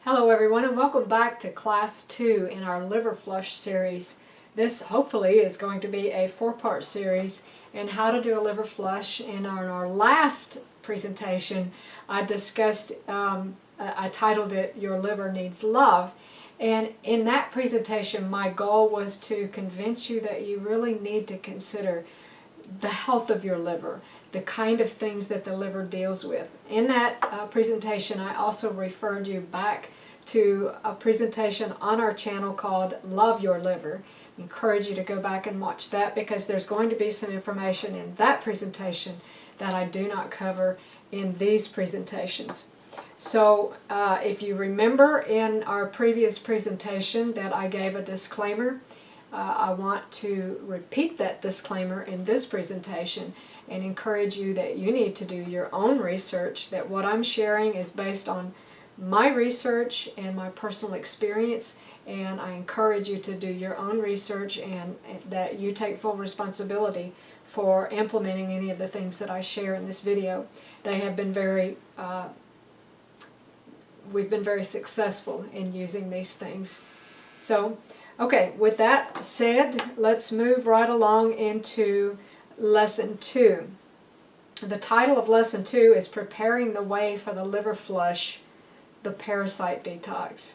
Hello everyone and welcome back to Class 2 in our Liver Flush series. This hopefully is going to be a 4-part series in how to do a liver flush. And on our last presentation I discussed, I titled it Your Liver Needs Love. And in that presentation my goal was to convince you that you really need to consider the health of your liver, the kind of things that the liver deals with. In that presentation I also referred you back to a presentation on our channel called Love Your Liver. I encourage you to go back and watch that because there's going to be some information in that presentation that I do not cover in these presentations. So if you remember in our previous presentation that I gave a disclaimer, I want to repeat that disclaimer in this presentation and encourage you that you need to do your own research, that what I'm sharing is based on my research and my personal experience, and I encourage you to do your own research and that you take full responsibility for implementing any of the things that I share in this video. They have been we've been very successful in using these things. So okay, with that said, let's move right along into Lesson 2. The title of Lesson 2 is Preparing the Way for the Liver Flush, the Parasite Detox.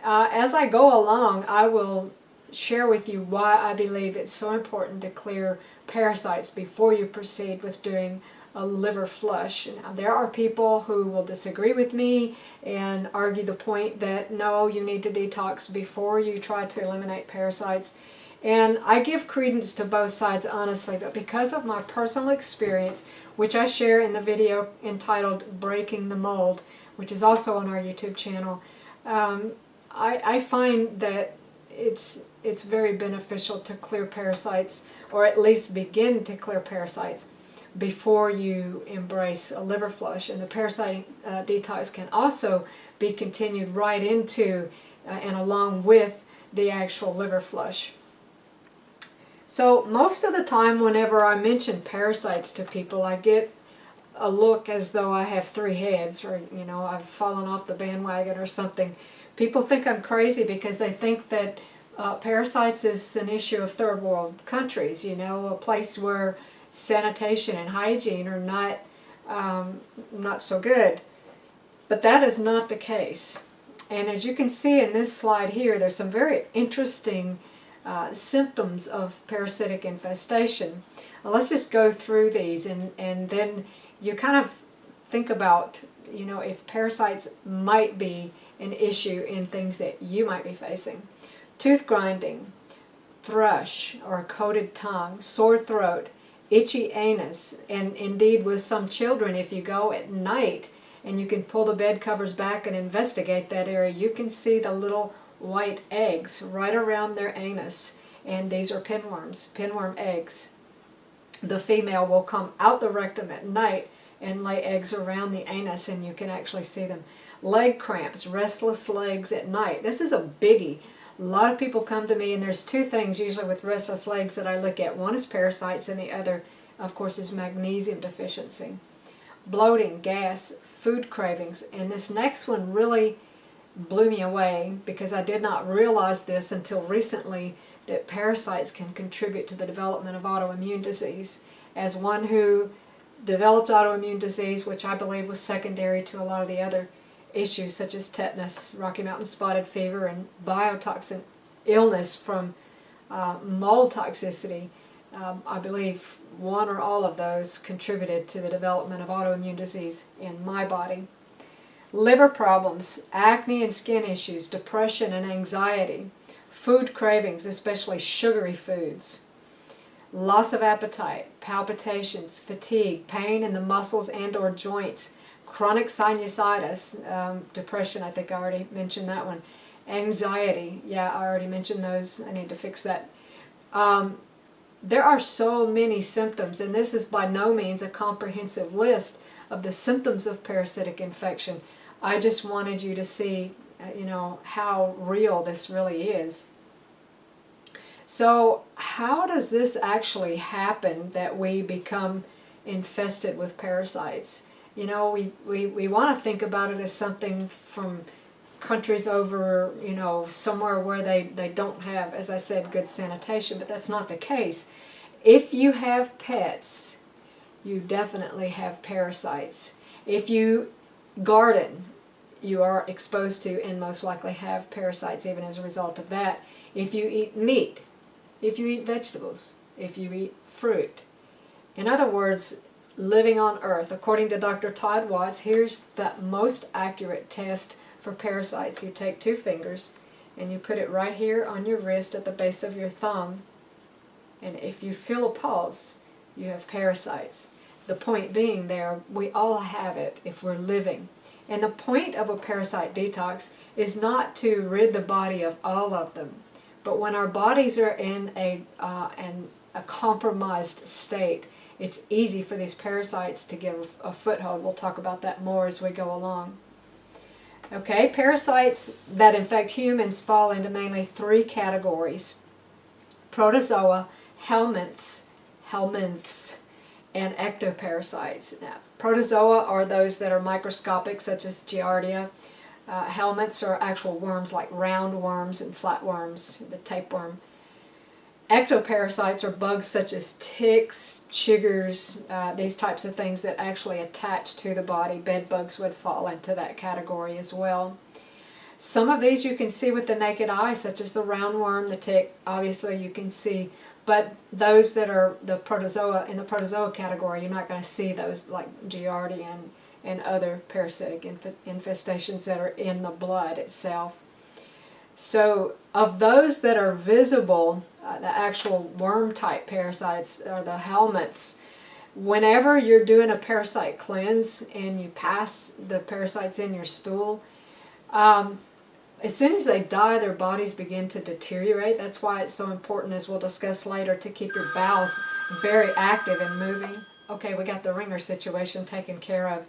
As I go along, I will share with you why I believe it's so important to clear parasites before you proceed with doing a liver flush. Now, there are people who will disagree with me and argue the point that no, you need to detox before you try to eliminate parasites. And I give credence to both sides honestly, but because of my personal experience, which I share in the video entitled Breaking the Mold, which is also on our YouTube channel, I find that it's very beneficial to clear parasites, or at least begin to clear parasites, before you embrace a liver flush. And the parasite detox can also be continued right into and along with the actual liver flush. So most of the time whenever I mention parasites to people, I get a look as though I have 3 heads, or I've fallen off the bandwagon or something. People think I'm crazy because they think that parasites is an issue of third world countries, a place where sanitation and hygiene are not so good. But that is not the case. And as you can see in this slide here, there's some very interesting symptoms of parasitic infestation. Now, let's just go through these and then you kind of think about if parasites might be an issue in things that you might be facing. Tooth grinding, thrush or coated tongue, sore throat, itchy anus, and indeed with some children, if you go at night and you can pull the bed covers back and investigate that area, you can see the little white eggs right around their anus, and these are pinworms, pinworm eggs. The female will come out the rectum at night and lay eggs around the anus, and you can actually see them. Leg cramps, restless legs at night. This is a biggie. A lot of people come to me, and there's 2 things usually with restless legs that I look at. One is parasites, and the other, of course, is magnesium deficiency. Bloating, gas, food cravings, and this next one really blew me away because I did not realize this until recently, that parasites can contribute to the development of autoimmune disease. As one who developed autoimmune disease, which I believe was secondary to a lot of the other issues such as tetanus, Rocky Mountain spotted fever, and biotoxin illness from mold toxicity, I believe one or all of those contributed to the development of autoimmune disease in my body. Liver problems, acne and skin issues, depression and anxiety, food cravings, especially sugary foods, loss of appetite, palpitations, fatigue, pain in the muscles and or joints, chronic sinusitis, depression, I think I already mentioned that one, anxiety, yeah, I already mentioned those, I need to fix that. There are so many symptoms, and this is by no means a comprehensive list of the symptoms of parasitic infection. I just wanted you to see, how real this really is. So how does this actually happen that we become infested with parasites? We want to think about it as something from countries over, somewhere where they don't have, as I said, good sanitation, but that's not the case. If you have pets, you definitely have parasites. If you garden, you are exposed to and most likely have parasites even as a result of that. If you eat meat, if you eat vegetables, if you eat fruit. In other words, living on Earth, according to Dr. Todd Watts, here's the most accurate test for parasites. You take 2 fingers and you put it right here on your wrist at the base of your thumb, and if you feel a pulse, you have parasites. The point being there, we all have it if we're living. And the point of a parasite detox is not to rid the body of all of them, but when our bodies are in a compromised state, it's easy for these parasites to get a foothold. We'll talk about that more as we go along. Okay, parasites that infect humans fall into mainly 3 categories: protozoa, helminths, and ectoparasites. Now, protozoa are those that are microscopic, such as Giardia. Helminths are actual worms like roundworms and flatworms, the tapeworm. Ectoparasites are bugs such as ticks, chiggers, these types of things that actually attach to the body. Bed bugs would fall into that category as well. Some of these you can see with the naked eye, such as the roundworm, the tick, obviously you can see. But those that are the protozoa, in the protozoa category, you're not going to see those like Giardia and other parasitic infestations that are in the blood itself. So of those that are visible, the actual worm-type parasites are the helminths. Whenever you're doing a parasite cleanse and you pass the parasites in your stool, as soon as they die, their bodies begin to deteriorate. That's why it's so important, as we'll discuss later, to keep your bowels very active and moving. Okay, we got the ringer situation taken care of.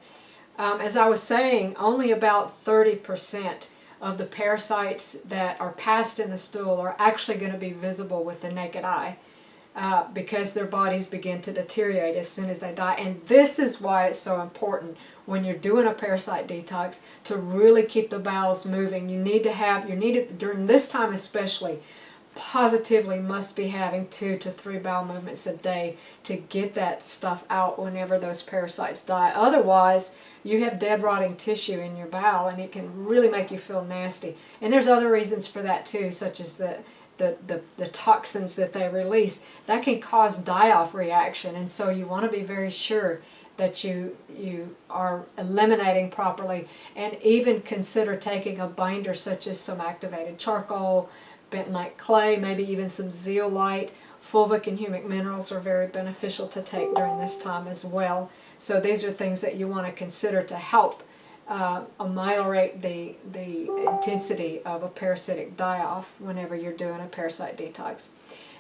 As I was saying, only about 30% of the parasites that are passed in the stool are actually going to be visible with the naked eye because their bodies begin to deteriorate as soon as they die. And this is why it's so important when you're doing a parasite detox to really keep the bowels moving. You need to, during this time especially, positively must be having 2 to 3 bowel movements a day to get that stuff out whenever those parasites die. Otherwise, you have dead rotting tissue in your bowel and it can really make you feel nasty. And there's other reasons for that too, such as the toxins that they release. That can cause die-off reaction, and so you want to be very sure that you are eliminating properly, and even consider taking a binder such as some activated charcoal, bentonite clay, maybe even some zeolite. Fulvic and humic minerals are very beneficial to take during this time as well. So these are things that you want to consider to help ameliorate the intensity of a parasitic die-off whenever you're doing a parasite detox.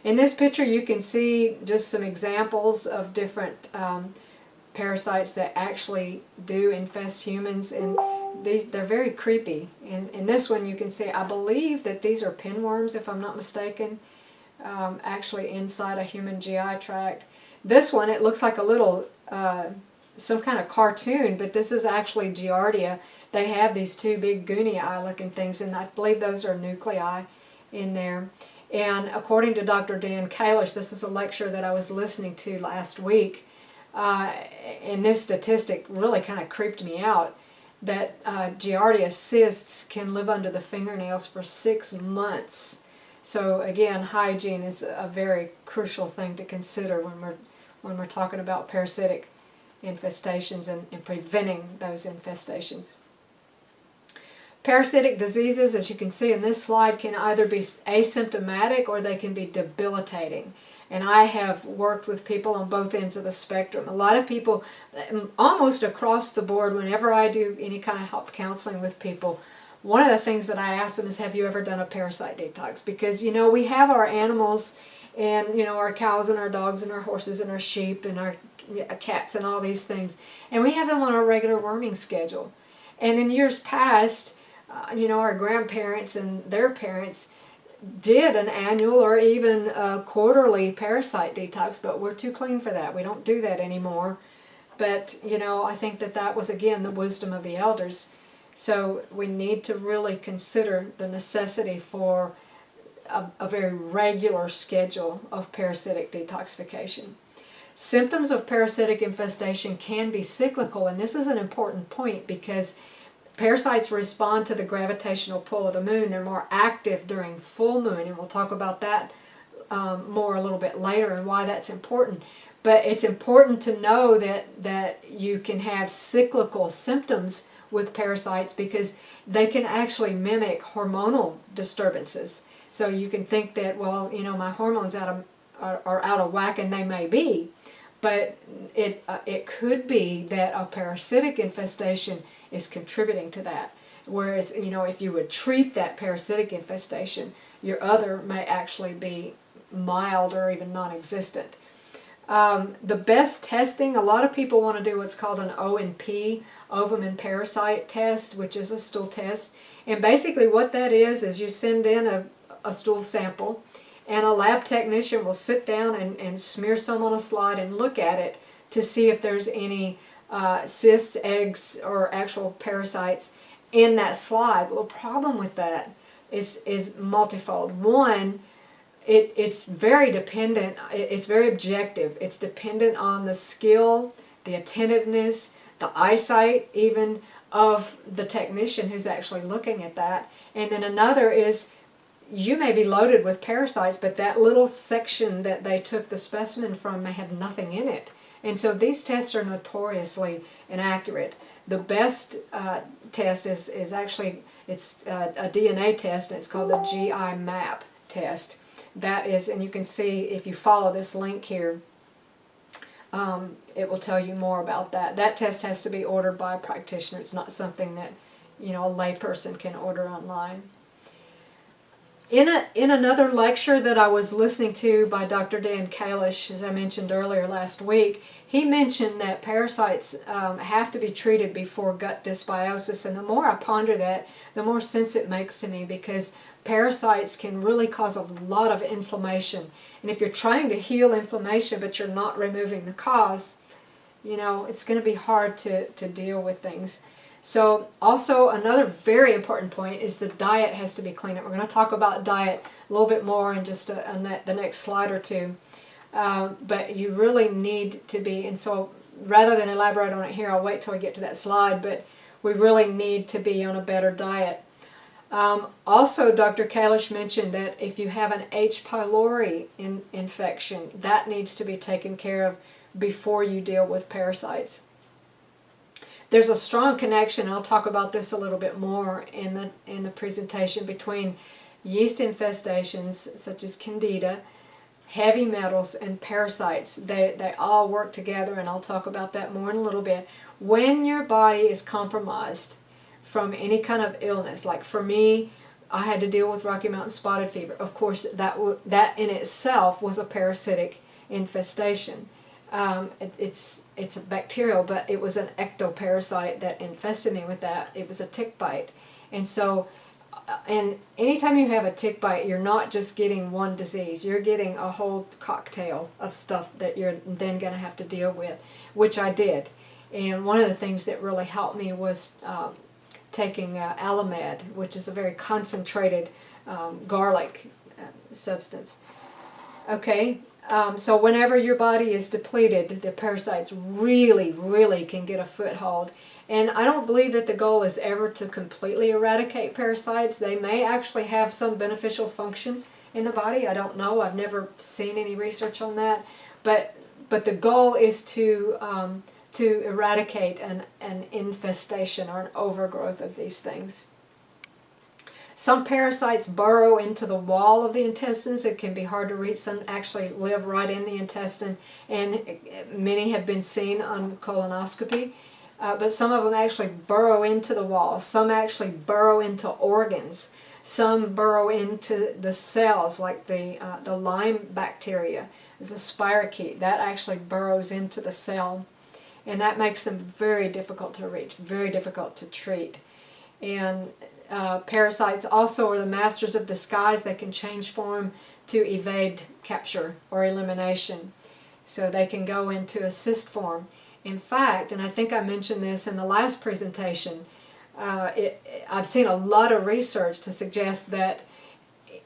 In this picture you can see just some examples of different parasites that actually do infest humans, and they're very creepy. In this one you can see, I believe that these are pinworms, if I'm not mistaken, actually inside a human GI tract. This one, it looks like a little some kind of cartoon, but this is actually Giardia. They have these 2 big goonie eye looking things, and I believe those are nuclei in there. And according to Dr. Dan Kalish, this is a lecture that I was listening to last week, and this statistic really kind of creeped me out, that Giardia cysts can live under the fingernails for 6 months. So again, hygiene is a very crucial thing to consider when we're talking about parasitic infestations and preventing those infestations. Parasitic diseases, as you can see in this slide, can either be asymptomatic or they can be debilitating. And I have worked with people on both ends of the spectrum. A lot of people, almost across the board, whenever I do any kind of health counseling with people, one of the things that I ask them is, have you ever done a parasite detox? Because, we have our animals and, our cows and our dogs and our horses and our sheep and our cats and all these things. And we have them on a regular worming schedule. And in years past, our grandparents and their parents did an annual or even a quarterly parasite detox, but we're too clean for that. We don't do that anymore. But, I think that was, again, the wisdom of the elders. So we need to really consider the necessity for a very regular schedule of parasitic detoxification. Symptoms of parasitic infestation can be cyclical, and this is an important point because parasites respond to the gravitational pull of the moon. They're more active during full moon, and we'll talk about that more a little bit later and why that's important. But it's important to know that you can have cyclical symptoms with parasites because they can actually mimic hormonal disturbances. So you can think that, well, you know, my hormones are out of whack, and they may be, but it could be that a parasitic infestation is contributing to that. Whereas, you know, if you would treat that parasitic infestation, your other may actually be mild or even non-existent. The best testing, a lot of people want to do what's called an O&P, ovum and parasite test, which is a stool test. And basically what that is you send in a stool sample, and a lab technician will sit down and smear some on a slide and look at it to see if there's any cysts, eggs, or actual parasites in that slide. Well, the problem with that is multifold. One, it's very dependent, it's very objective. It's dependent on the skill, the attentiveness, the eyesight even of the technician who's actually looking at that. And then another is you may be loaded with parasites, but that little section that they took the specimen from may have nothing in it. And so these tests are notoriously inaccurate. The best test is actually, it's a DNA test, and it's called the GI map test. That is, and you can see if you follow this link here, it will tell you more about that. That test has to be ordered by a practitioner. It's not something that, you know, a layperson can order online. In another lecture that I was listening to by Dr. Dan Kalish, as I mentioned earlier last week, he mentioned that parasites have to be treated before gut dysbiosis. And the more I ponder that, the more sense it makes to me, because parasites can really cause a lot of inflammation. And if you're trying to heal inflammation but you're not removing the cause, you know, it's going to be hard to deal with things. So also another very important point is the diet has to be clean up. We're going to talk about diet a little bit more in just the next slide or two. But you really need to be, and so rather than elaborate on it here, I'll wait till we get to that slide, but we really need to be on a better diet. Also, Dr. Kalish mentioned that if you have an H. pylori infection, that needs to be taken care of before you deal with parasites. There's a strong connection, and I'll talk about this a little bit more in the presentation, between yeast infestations such as Candida, heavy metals, and parasites. They all work together, and I'll talk about that more in a little bit. When your body is compromised from any kind of illness, like for me, I had to deal with Rocky Mountain spotted fever. Of course, that in itself was a parasitic infestation. It's a bacterial, but it was an ectoparasite that infested me with that. It was a tick bite. And so, and anytime you have a tick bite, you're not just getting one disease. You're getting a whole cocktail of stuff that you're then going to have to deal with, which I did. And one of the things that really helped me was taking Alamed, which is a very concentrated garlic substance. Okay. So whenever your body is depleted, the parasites really can get a foothold. And I don't believe that the goal is ever to completely eradicate parasites. They may actually have some beneficial function in the body. I don't know. I've never seen any research on that. But the goal is to eradicate an infestation or an overgrowth of these things. Some parasites burrow into the wall of the intestines. It can be hard to reach. Some actually live right in the intestine, and many have been seen on colonoscopy. But some of them actually burrow into the wall. Some actually burrow into organs. Some burrow into the cells, like the Lyme bacteria. There's a spirochete that actually burrows into the cell, and that makes them very difficult to reach, very difficult to treat. And parasites also are the masters of disguise. They can change form to evade capture or elimination. So they can go into a cyst form. In fact, and I think I mentioned this in the last presentation, I've seen a lot of research to suggest that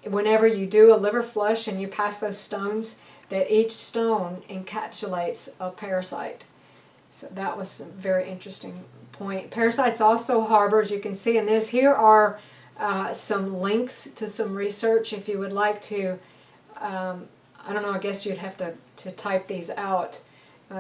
whenever you do a liver flush and you pass those stones, that each stone encapsulates a parasite. So that was a very interesting point. Parasites also harbor, as you can see in this, here are some links to some research if you would like to, I don't know, I guess you'd have to type these out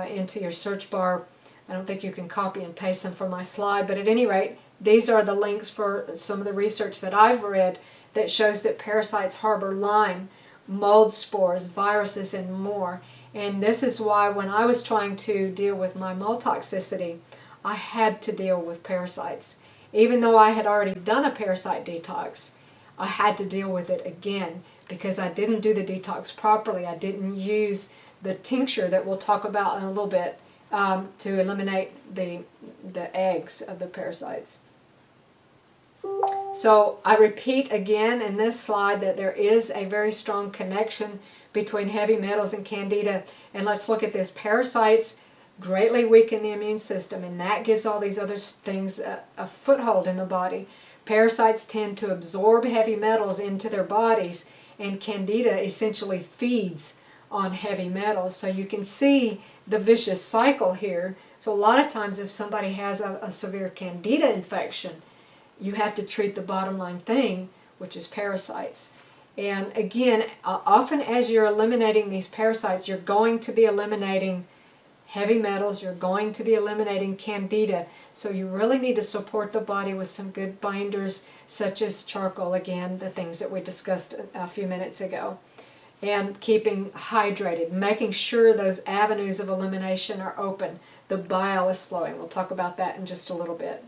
into your search bar. I don't think you can copy and paste them from my slide, but at any rate, these are the links for some of the research that I've read that shows that parasites harbor Lyme, mold spores, viruses, and more. And this is why when I was trying to deal with my mold toxicity, I had to deal with parasites. Even though I had already done a parasite detox, I had to deal with it again because I didn't do the detox properly. I didn't use the tincture that we'll talk about in a little bit to eliminate the eggs of the parasites. So I repeat again in this slide that there is a very strong connection between heavy metals and candida. And let's look at this. Parasites greatly weaken the immune system, and that gives all these other things a foothold in the body. Parasites tend to absorb heavy metals into their bodies, and candida essentially feeds on heavy metals. So you can see the vicious cycle here. So a lot of times if somebody has a severe candida infection, you have to treat the bottom line thing, which is parasites. And again, often as you're eliminating these parasites, you're going to be eliminating heavy metals, you're going to be eliminating candida. So you really need to support the body with some good binders, such as charcoal, again, the things that we discussed a few minutes ago. And keeping hydrated, making sure those avenues of elimination are open. The bile is flowing. We'll talk about that in just a little bit.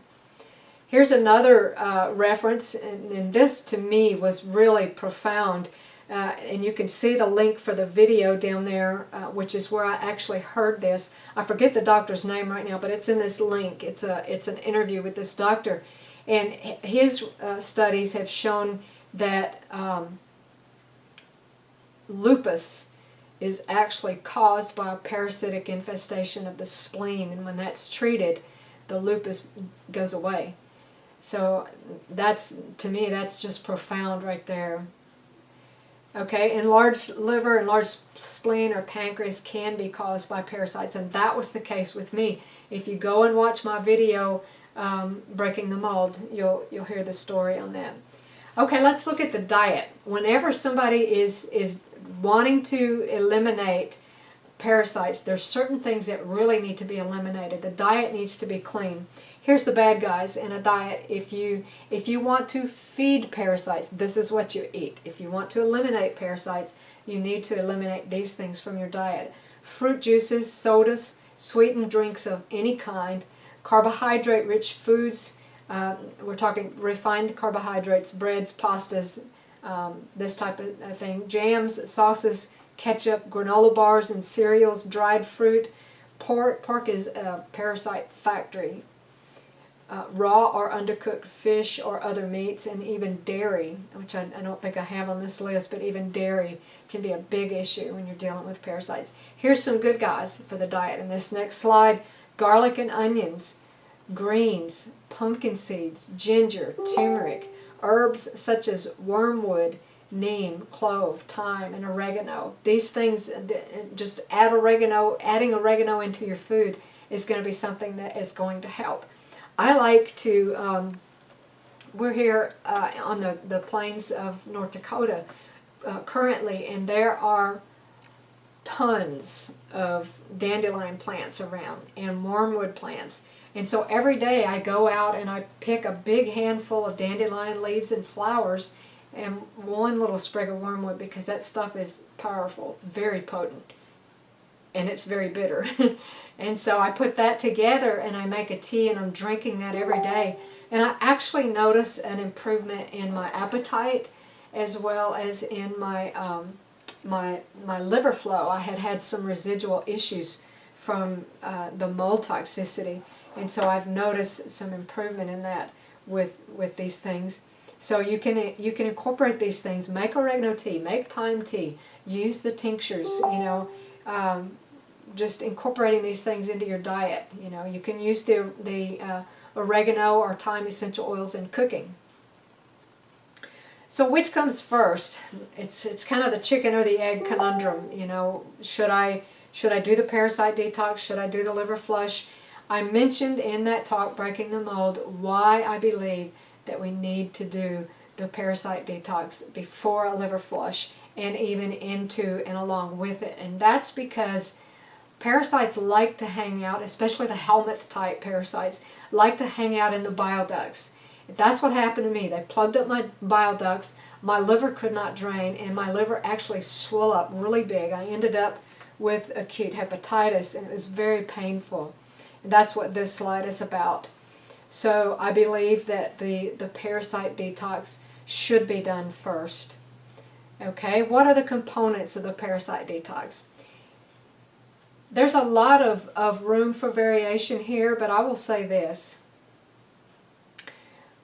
Here's another reference, and this to me was really profound. And you can see the link for the video down there, which is where I actually heard this. I forget the doctor's name right now, but it's in this link. It's an interview with this doctor. And his studies have shown that lupus is actually caused by a parasitic infestation of the spleen. And when that's treated, the lupus goes away. So that's, to me, that's just profound right there. Okay, enlarged liver, enlarged spleen, or pancreas can be caused by parasites, and that was the case with me. If you go and watch my video, Breaking the Mold, you'll hear the story on that. Okay, let's look at the diet. Whenever somebody is wanting to eliminate parasites, there's certain things that really need to be eliminated. The diet needs to be clean. Here's the bad guys in a diet. If you want to feed parasites, this is what you eat. If you want to eliminate parasites, you need to eliminate these things from your diet. Fruit juices, sodas, sweetened drinks of any kind, carbohydrate-rich foods. We're talking refined carbohydrates, breads, pastas, this type of thing. Jams, sauces, ketchup, granola bars and cereals, dried fruit. Pork is a parasite factory. Raw or undercooked fish or other meats, and even dairy, which I don't think I have on this list, but even dairy can be a big issue when you're dealing with parasites. Here's some good guys for the diet in this next slide. Garlic and onions, greens, pumpkin seeds, ginger, turmeric, herbs such as wormwood, neem, clove, thyme, and oregano. These things, just adding oregano into your food is going to be something that is going to help. I like to, we're here on the plains of North Dakota currently, and there are tons of dandelion plants around and wormwood plants. And so every day I go out and I pick a big handful of dandelion leaves and flowers and one little sprig of wormwood, because that stuff is powerful, very potent, and it's very bitter. And so I put that together and I make a tea, and I'm drinking that every day. And I actually notice an improvement in my appetite as well as in my my liver flow. I had some residual issues from the mold toxicity, and so I've noticed some improvement in that with these things. So you can incorporate these things. Make oregano tea, make thyme tea, use the tinctures, just incorporating these things into your diet. You can use the oregano or thyme essential oils in cooking. So which comes first? It's kind of the chicken or the egg conundrum. You know, should I do the parasite detox? Should I do the liver flush? I mentioned in that talk, Breaking the Mold, why I believe that we need to do the parasite detox before a liver flush and even into and along with it. And that's because parasites like to hang out, especially the helminth type parasites, like to hang out in the bile ducts. If that's what happened to me, they plugged up my bile ducts, my liver could not drain, and my liver actually swelled up really big. I ended up with acute hepatitis, and it was very painful. And that's what this slide is about. So I believe that the parasite detox should be done first. Okay, what are the components of the parasite detox? There's a lot of room for variation here, but I will say this.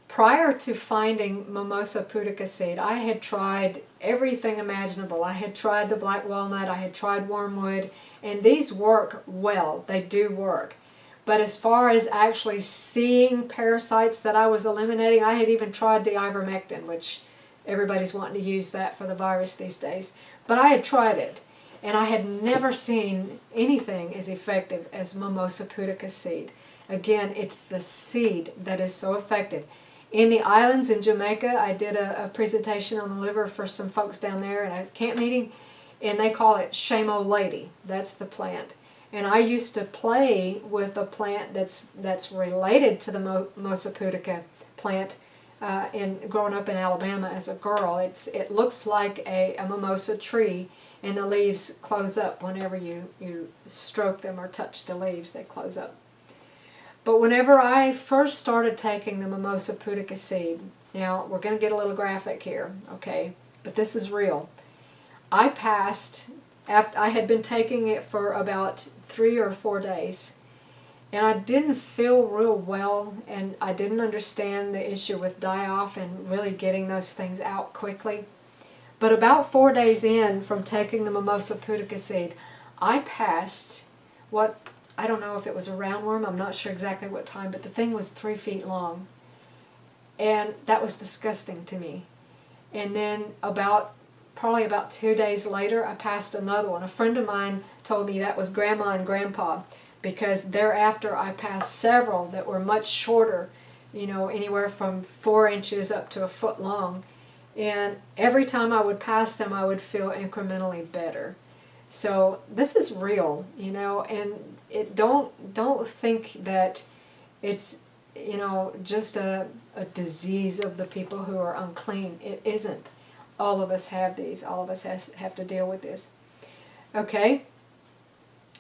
Prior to finding Mimosa pudica seed, I had tried everything imaginable. I had tried the black walnut, I had tried wormwood, and these work well. They do work. But as far as actually seeing parasites that I was eliminating, I had even tried the ivermectin, which everybody's wanting to use that for the virus these days. But I had tried it, and I had never seen anything as effective as Mimosa pudica seed. Again, it's the seed that is so effective. In the islands in Jamaica, I did a presentation on the liver for some folks down there in a camp meeting, and they call it Shame Old Lady. That's the plant. And I used to play with a plant that's related to the Mimosa pudica plant growing up in Alabama as a girl. It looks like a mimosa tree, and the leaves close up whenever you stroke them or touch the leaves. They close up. But whenever I first started taking the Mimosa pudica seed, now we're going to get a little graphic here, okay, but this is real. I passed, after I had been taking it for about 3 or 4 days, and I didn't feel real well, and I didn't understand the issue with die-off and really getting those things out quickly. But about 4 days in from taking the Mimosa pudica seed, I passed what, I don't know if it was a roundworm, I'm not sure exactly what time, but the thing was 3 feet long. And that was disgusting to me. And then probably about 2 days later, I passed another one. A friend of mine told me that was Grandma and Grandpa, because thereafter I passed several that were much shorter, you know, anywhere from 4 inches up to a foot long. And every time I would pass them, I would feel incrementally better. So this is real, you know, and don't think that it's, you know, just a disease of the people who are unclean. It isn't. All of us have these. All of us have to deal with this. Okay?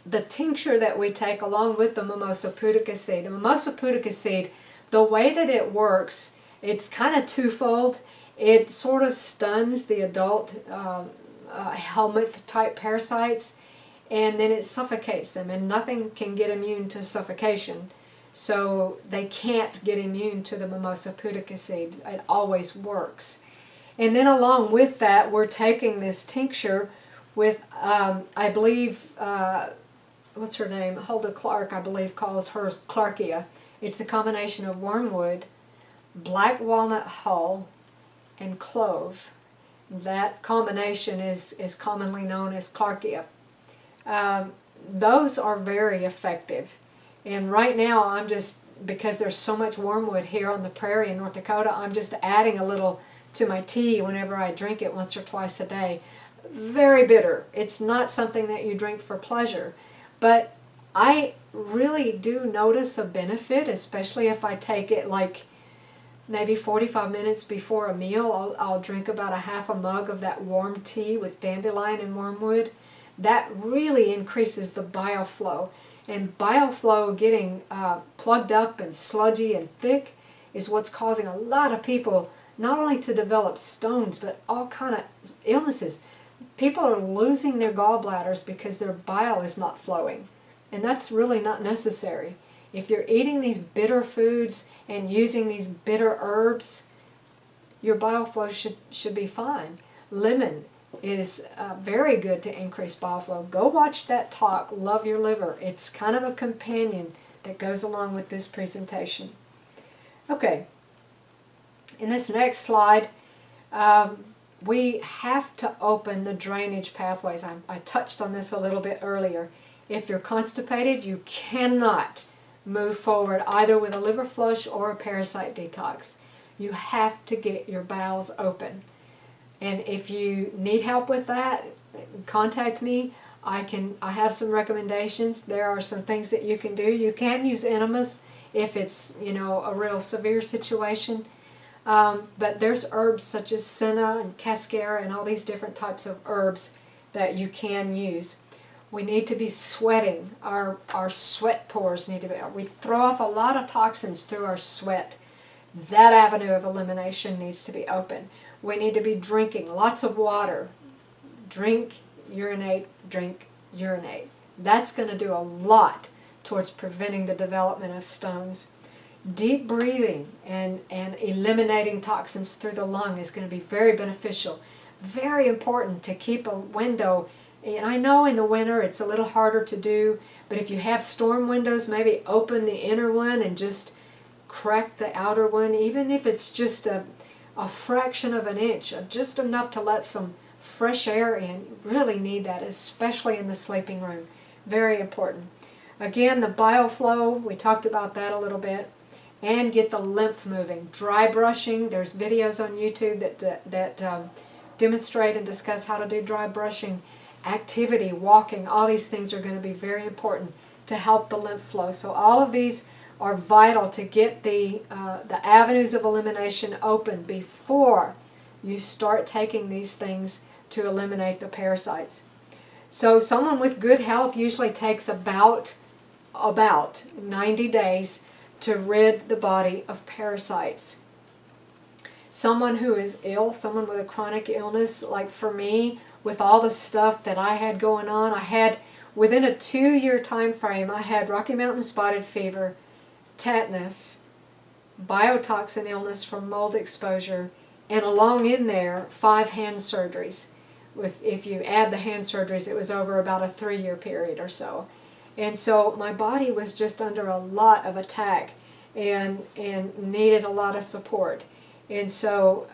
The tincture that we take along with the Mimosa pudica seed. The Mimosa pudica seed, the way that it works, it's kind of twofold. It sort of stuns the adult helminth type parasites, and then it suffocates them, and nothing can get immune to suffocation, so they can't get immune to the Mimosa pudica seed. It always works. And then along with that, we're taking this tincture with I believe what's her name, Hulda Clark, I believe, calls hers Clarkia. It's a combination of wormwood, black walnut hull, and clove. That combination is commonly known as Clarkia. Those are very effective. And right now I'm just, because there's so much wormwood here on the prairie in North Dakota, I'm just adding a little to my tea whenever I drink it once or twice a day. Very bitter. It's not something that you drink for pleasure. But I really do notice a benefit, especially if I take it like maybe 45 minutes before a meal. I'll drink about a half a mug of that warm tea with dandelion and wormwood. That really increases the bile flow. And bile flow getting plugged up and sludgy and thick is what's causing a lot of people not only to develop stones, but all kind of illnesses. People are losing their gallbladders because their bile is not flowing. And that's really not necessary. If you're eating these bitter foods and using these bitter herbs, your bile flow should be fine. Lemon is very good to increase bile flow. Go watch that talk, Love Your Liver. It's kind of a companion that goes along with this presentation. Okay, in this next slide, we have to open the drainage pathways. I touched on this a little bit earlier. If you're constipated, you cannot move forward either with a liver flush or a parasite detox. You have to get your bowels open. And if you need help with that, contact me. I have some recommendations. There are some things that you can do. You can use enemas if it's, you know, a real severe situation. But there's herbs such as senna and cascara and all these different types of herbs that you can use. We need to be sweating. Our sweat pores need to be, we throw off a lot of toxins through our sweat. That avenue of elimination needs to be open. We need to be drinking lots of water. Drink, urinate, drink, urinate. That's going to do a lot towards preventing the development of stones. Deep breathing and eliminating toxins through the lung is going to be very beneficial. Very important to keep a window. And I know in the winter it's a little harder to do, but if you have storm windows, maybe open the inner one and just crack the outer one, even if it's just a fraction of an inch, just enough to let some fresh air in. You really need that, especially in the sleeping room. Very important. Again, the bile flow, we talked about that a little bit. And get the lymph moving. Dry brushing, there's videos on YouTube that demonstrate and discuss how to do dry brushing. Activity, walking, all these things are going to be very important to help the lymph flow. So all of these are vital to get the avenues of elimination open before you start taking these things to eliminate the parasites. So someone with good health usually takes about 90 days to rid the body of parasites. Someone who is ill, someone with a chronic illness, like for me, with all the stuff that I had going on, I had, within a 2-year time frame, I had Rocky Mountain spotted fever, tetanus, biotoxin illness from mold exposure, and along in there, 5 hand surgeries. If you add the hand surgeries, it was over about a 3-year period or so. And so my body was just under a lot of attack and needed a lot of support. And so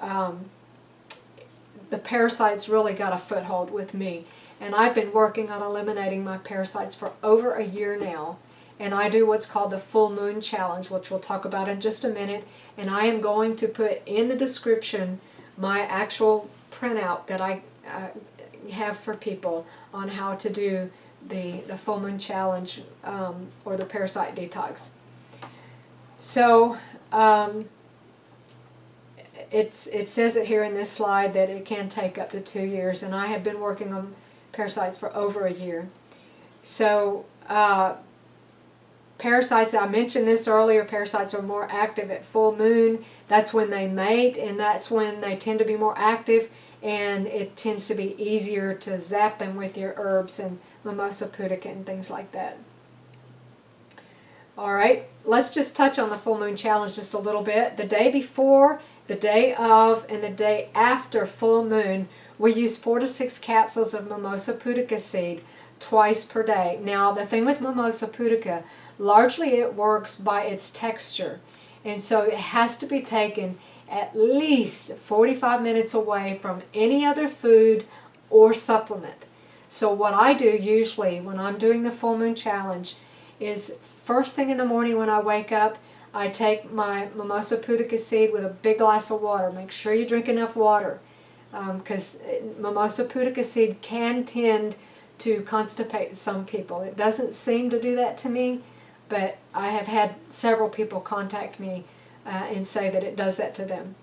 the parasites really got a foothold with me. And I've been working on eliminating my parasites for over a year now. And I do what's called the Full Moon Challenge, which we'll talk about in just a minute. And I am going to put in the description my actual printout that I have for people on how to do the Full Moon Challenge or the parasite detox. So it says it here in this slide that it can take up to 2 years, and I have been working on parasites for over a year. So parasites, I mentioned this earlier, parasites are more active at full moon. That's when they mate, and that's when they tend to be more active, and it tends to be easier to zap them with your herbs and Mimosa pudica and things like that. Alright, let's just touch on the Full Moon Challenge just a little bit. The day before, the day of, and the day after full moon, we use 4 to 6 capsules of Mimosa pudica seed twice per day. Now, the thing with Mimosa pudica, largely it works by its texture. And so it has to be taken at least 45 minutes away from any other food or supplement. So what I do usually when I'm doing the Full Moon Challenge is first thing in the morning when I wake up, I take my Mimosa pudica seed with a big glass of water. Make sure you drink enough water because Mimosa pudica seed can tend to constipate some people. It doesn't seem to do that to me, but I have had several people contact me and say that it does that to them.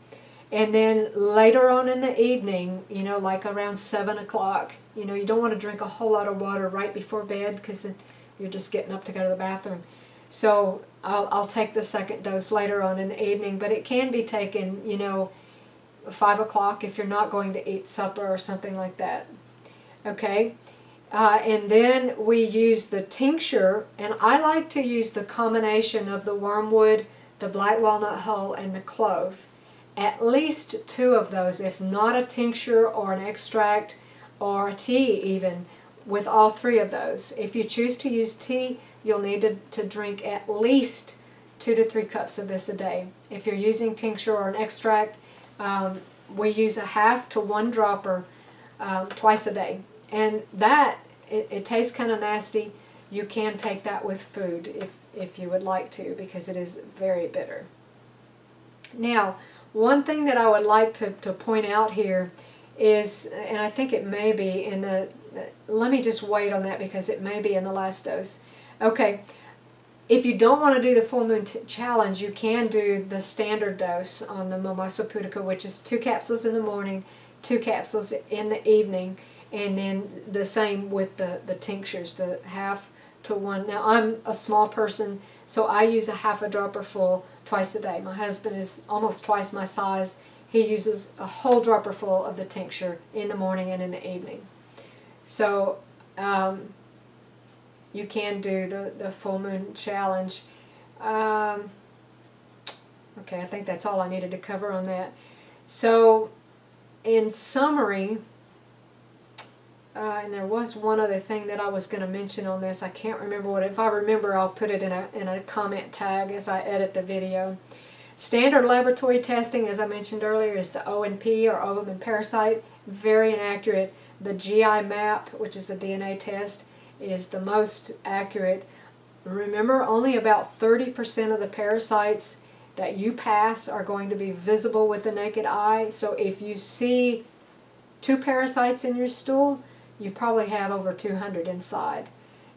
And then later on in the evening, you know, like around 7 o'clock, you know, you don't want to drink a whole lot of water right before bed because you're just getting up to go to the bathroom. So I'll take the second dose later on in the evening, but it can be taken, you know, 5 o'clock if you're not going to eat supper or something like that. Okay? And then we use the tincture, and I like to use the combination of the wormwood, the black walnut hull, and the clove. At least 2 of those, if not a tincture or an extract or a tea even, with all 3 of those. If you choose to use tea, you'll need to drink at least 2 to 3 cups of this a day. If you're using tincture or an extract, we use a half to 1 dropper twice a day. And that, it tastes kind of nasty. You can take that with food if you would like to, because it is very bitter. Now, one thing that I would like to point out here is, and I think it may be in the, let me just wait on that because it may be in the last dose. Okay, if you don't want to do the full moon challenge, you can do the standard dose on the Mimosa Pudica, which is 2 capsules in the morning, 2 capsules in the evening, and then the same with the tinctures, the half to 1. Now, I'm a small person, so I use a half a dropper full twice a day. My husband is almost twice my size. He uses a whole dropper full of the tincture in the morning and in the evening. So you can do the full moon challenge. Okay, I think that's all I needed to cover on that. So in summary, and there was one other thing that I was going to mention on this. I can't remember what. If I remember, I'll put it in a comment tag as I edit the video. Standard laboratory testing, as I mentioned earlier, is the O&P, or ovum and parasite. Very inaccurate. The GI map, which is a DNA test, is the most accurate. Remember, only about 30% of the parasites that you pass are going to be visible with the naked eye. So if you see 2 parasites in your stool, you probably have over 200 inside.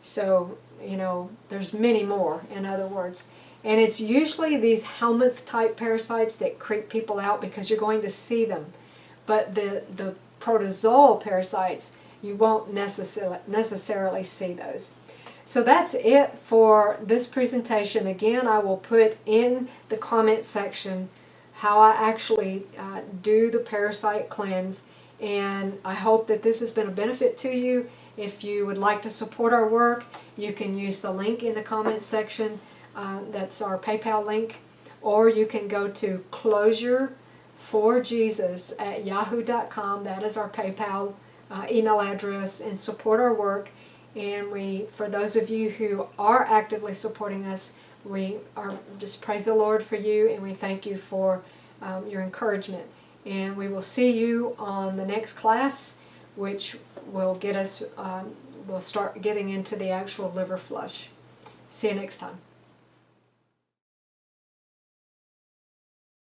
So, you know, there's many more, in other words. And it's usually these helminth type parasites that creep people out because you're going to see them. But the protozoal parasites, you won't necessarily see those. So that's it for this presentation. Again, I will put in the comment section how I actually do the parasite cleanse. And I hope that this has been a benefit to you. If you would like to support our work, you can use the link in the comments section. That's our PayPal link. Or you can go to closureforjesus@yahoo.com. That is our PayPal email address, and support our work. And for those of you who are actively supporting us, we are just praise the Lord for you, and we thank you for your encouragement. And we will see you on the next class, which will get us, we'll start getting into the actual liver flush. See you next time.